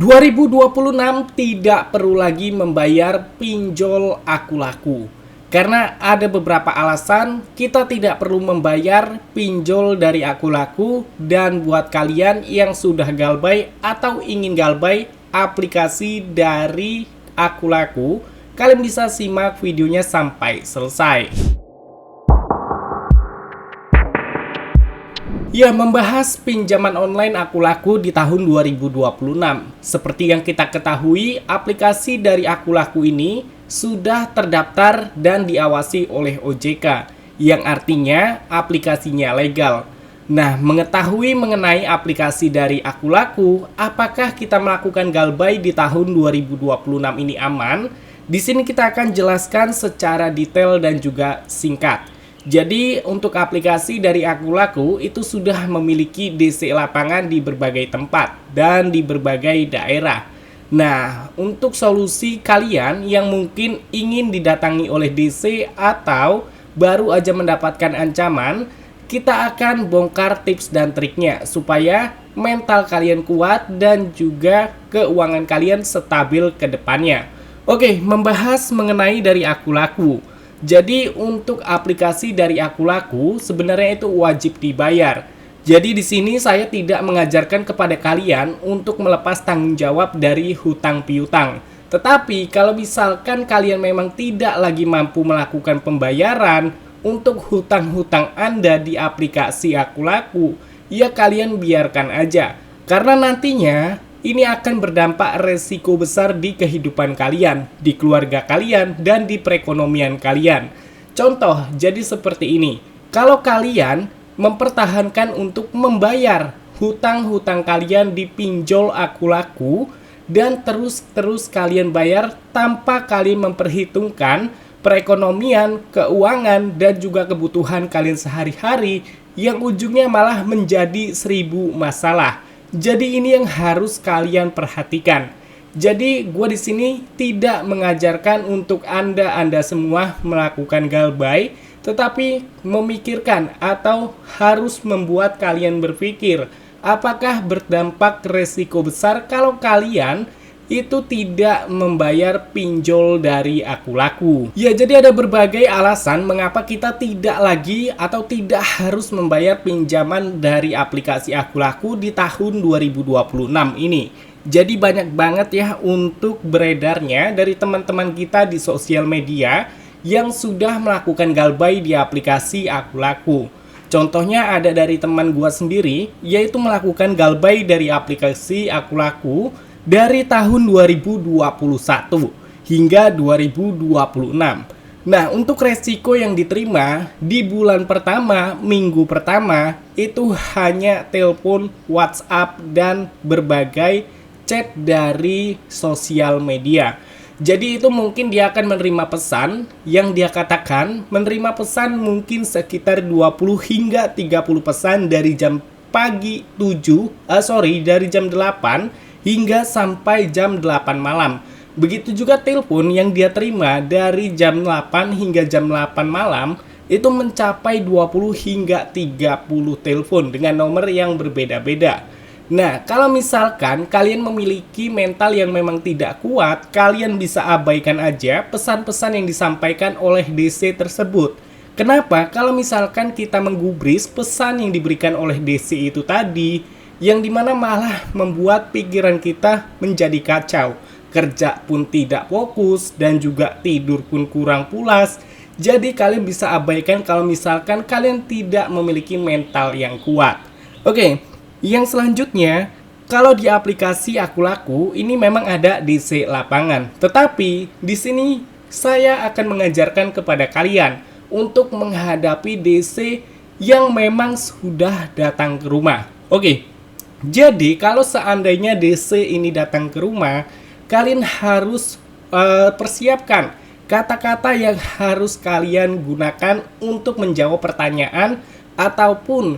2026 tidak perlu lagi membayar pinjol aku laku. Karena ada beberapa alasan kita tidak perlu membayar pinjol dari aku laku. Dan buat kalian yang sudah galbay atau ingin galbay aplikasi dari aku laku, kalian bisa simak videonya sampai selesai. Ya, membahas pinjaman online aku laku di tahun 2026. Seperti yang kita ketahui, aplikasi dari aku laku ini sudah terdaftar dan diawasi oleh OJK, yang artinya aplikasinya legal. Nah, mengetahui mengenai aplikasi dari aku laku, apakah kita melakukan galbay di tahun 2026 ini aman? Di sini kita akan jelaskan secara detail dan juga singkat. Jadi untuk aplikasi dari aku laku itu sudah memiliki DC lapangan di berbagai tempat dan di berbagai daerah. Nah, untuk solusi kalian yang mungkin ingin didatangi oleh DC atau baru aja mendapatkan ancaman, kita akan bongkar tips dan triknya supaya mental kalian kuat dan juga keuangan kalian stabil ke depannya. Oke, membahas mengenai dari aku laku. Jadi untuk aplikasi dari aku laku sebenarnya itu wajib dibayar. Jadi di sini saya tidak mengajarkan kepada kalian untuk melepas tanggung jawab dari hutang piutang. Tetapi kalau misalkan kalian memang tidak lagi mampu melakukan pembayaran untuk hutang-hutang Anda di aplikasi aku laku, ya kalian biarkan aja. Karena nantinya ini akan berdampak resiko besar di kehidupan kalian, di keluarga kalian, dan di perekonomian kalian. Contoh, jadi seperti ini. Kalau kalian mempertahankan untuk membayar hutang-hutang kalian di pinjol aku laku, dan terus kalian bayar tanpa kalian memperhitungkan perekonomian, keuangan, dan juga kebutuhan kalian sehari-hari, yang ujungnya malah menjadi 1000 masalah. Jadi ini yang harus kalian perhatikan. Jadi gue di sini tidak mengajarkan untuk anda semua melakukan galbay, tetapi memikirkan atau harus membuat kalian berpikir apakah berdampak resiko besar kalau kalian itu tidak membayar pinjol dari aku laku. Ya, jadi ada berbagai alasan mengapa kita tidak lagi atau tidak harus membayar pinjaman dari aplikasi aku laku di tahun 2026 ini. Jadi banyak banget ya untuk beredarnya dari teman-teman kita di sosial media yang sudah melakukan galbay di aplikasi aku laku. Contohnya ada dari teman gua sendiri, yaitu melakukan galbay dari aplikasi aku laku dari tahun 2021 hingga 2026. Nah, untuk resiko yang diterima di bulan pertama, minggu pertama, itu hanya telepon, WhatsApp, dan berbagai chat dari sosial media. Jadi itu mungkin dia akan menerima pesan yang dia katakan, menerima pesan mungkin sekitar 20 hingga 30 pesan dari jam pagi dari jam 8 hingga sampai jam 8 malam. Begitu juga telepon yang dia terima dari jam 8 hingga jam 8 malam itu mencapai 20 hingga 30 telepon dengan nomor yang berbeda-beda. Nah, kalau misalkan kalian memiliki mental yang memang tidak kuat, kalian bisa abaikan aja pesan-pesan yang disampaikan oleh DC tersebut. Kenapa? Kalau misalkan kita menggubris pesan yang diberikan oleh DC itu tadi, yang dimana malah membuat pikiran kita menjadi kacau, kerja pun tidak fokus, dan juga tidur pun kurang pulas. Jadi kalian bisa abaikan kalau misalkan kalian tidak memiliki mental yang kuat. Oke, yang selanjutnya, kalau di aplikasi aku laku ini memang ada DC lapangan, tetapi di sini saya akan mengajarkan kepada kalian untuk menghadapi DC yang memang sudah datang ke rumah. Oke. Jadi kalau seandainya DC ini datang ke rumah, kalian harus persiapkan kata-kata yang harus kalian gunakan untuk menjawab pertanyaan ataupun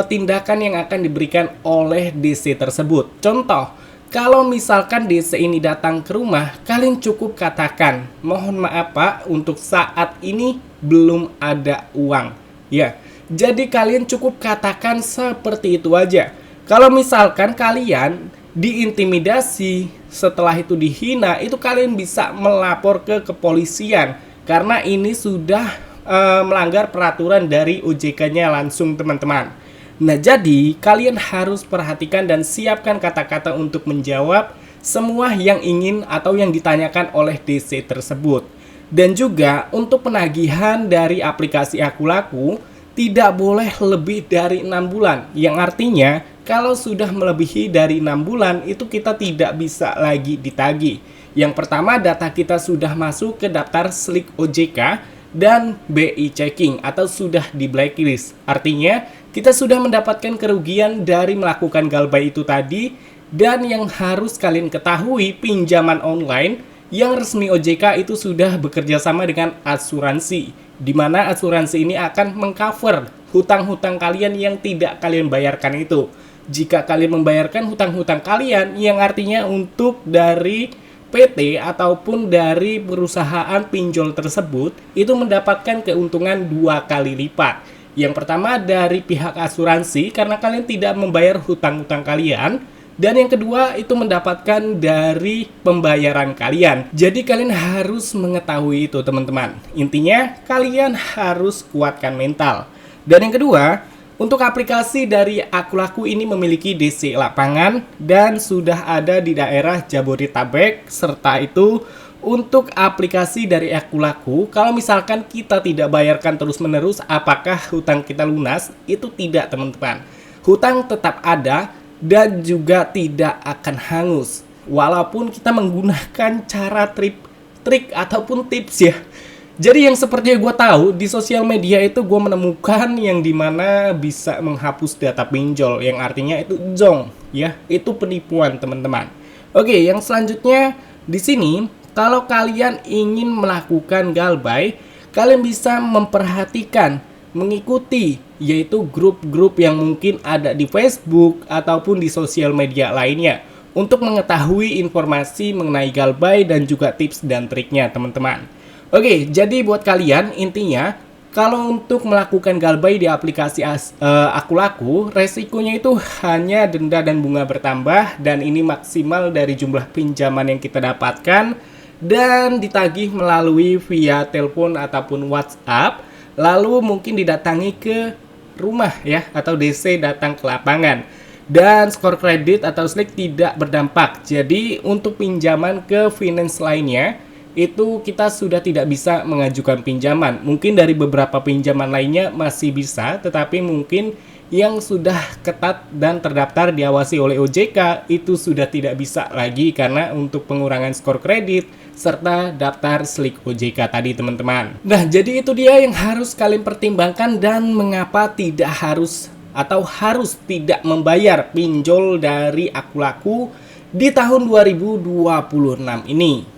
tindakan yang akan diberikan oleh DC tersebut. Contoh, kalau misalkan DC ini datang ke rumah, kalian cukup katakan, mohon maaf Pak, untuk saat ini belum ada uang. Ya, jadi kalian cukup katakan seperti itu aja. Kalau misalkan kalian diintimidasi, setelah itu dihina, itu kalian bisa melapor ke kepolisian karena ini sudah melanggar peraturan dari OJK-nya langsung, teman-teman. Nah, jadi kalian harus perhatikan dan siapkan kata-kata untuk menjawab semua yang ingin atau yang ditanyakan oleh DC tersebut. Dan juga untuk penagihan dari aplikasi Akulaku tidak boleh lebih dari 6 bulan. Yang artinya kalau sudah melebihi dari 6 bulan itu kita tidak bisa lagi ditagih. Yang pertama, data kita sudah masuk ke daftar SLIK OJK dan BI checking atau sudah di blacklist. Artinya kita sudah mendapatkan kerugian dari melakukan galbay itu tadi. Dan yang harus kalian ketahui, pinjaman online yang resmi OJK itu sudah bekerja sama dengan asuransi, di mana asuransi ini akan mengcover hutang-hutang kalian yang tidak kalian bayarkan itu. Jika kalian membayarkan hutang-hutang kalian, yang artinya untuk dari PT ataupun dari perusahaan pinjol tersebut, itu mendapatkan keuntungan 2 kali lipat. Yang pertama dari pihak asuransi karena kalian tidak membayar hutang-hutang kalian. Dan yang kedua itu mendapatkan dari pembayaran kalian. Jadi kalian harus mengetahui itu, teman-teman. Intinya kalian harus kuatkan mental. Dan yang kedua, untuk aplikasi dari Akulaku ini memiliki DC lapangan dan sudah ada di daerah Jabodetabek. Serta itu untuk aplikasi dari Akulaku, kalau misalkan kita tidak bayarkan terus-menerus, apakah hutang kita lunas? Itu tidak, teman-teman. Hutang tetap ada dan juga tidak akan hangus walaupun kita menggunakan cara trik ataupun tips ya. Jadi yang seperti yang gue tahu di sosial media itu gue menemukan yang dimana bisa menghapus data pinjol, yang artinya itu zong ya, itu penipuan, teman-teman. Oke, yang selanjutnya di sini kalau kalian ingin melakukan galbay, kalian bisa memperhatikan, mengikuti yaitu grup-grup yang mungkin ada di Facebook ataupun di sosial media lainnya untuk mengetahui informasi mengenai galbay dan juga tips dan triknya, teman-teman. Oke, jadi buat kalian intinya kalau untuk melakukan galbay di aplikasi Akulaku, resikonya itu hanya denda dan bunga bertambah, dan ini maksimal dari jumlah pinjaman yang kita dapatkan dan ditagih melalui via telepon ataupun WhatsApp. Lalu mungkin didatangi ke rumah ya, atau DC datang ke lapangan. Dan skor kredit atau SLIK tidak berdampak. Jadi untuk pinjaman ke finance lainnya itu kita sudah tidak bisa mengajukan pinjaman. Mungkin dari beberapa pinjaman lainnya masih bisa, tetapi mungkin yang sudah ketat dan terdaftar diawasi oleh OJK itu sudah tidak bisa lagi karena untuk pengurangan skor kredit serta daftar SLIK OJK tadi, teman-teman. Nah, jadi itu dia yang harus kalian pertimbangkan dan mengapa tidak harus atau harus tidak membayar pinjol dari Akulaku di tahun 2026 ini.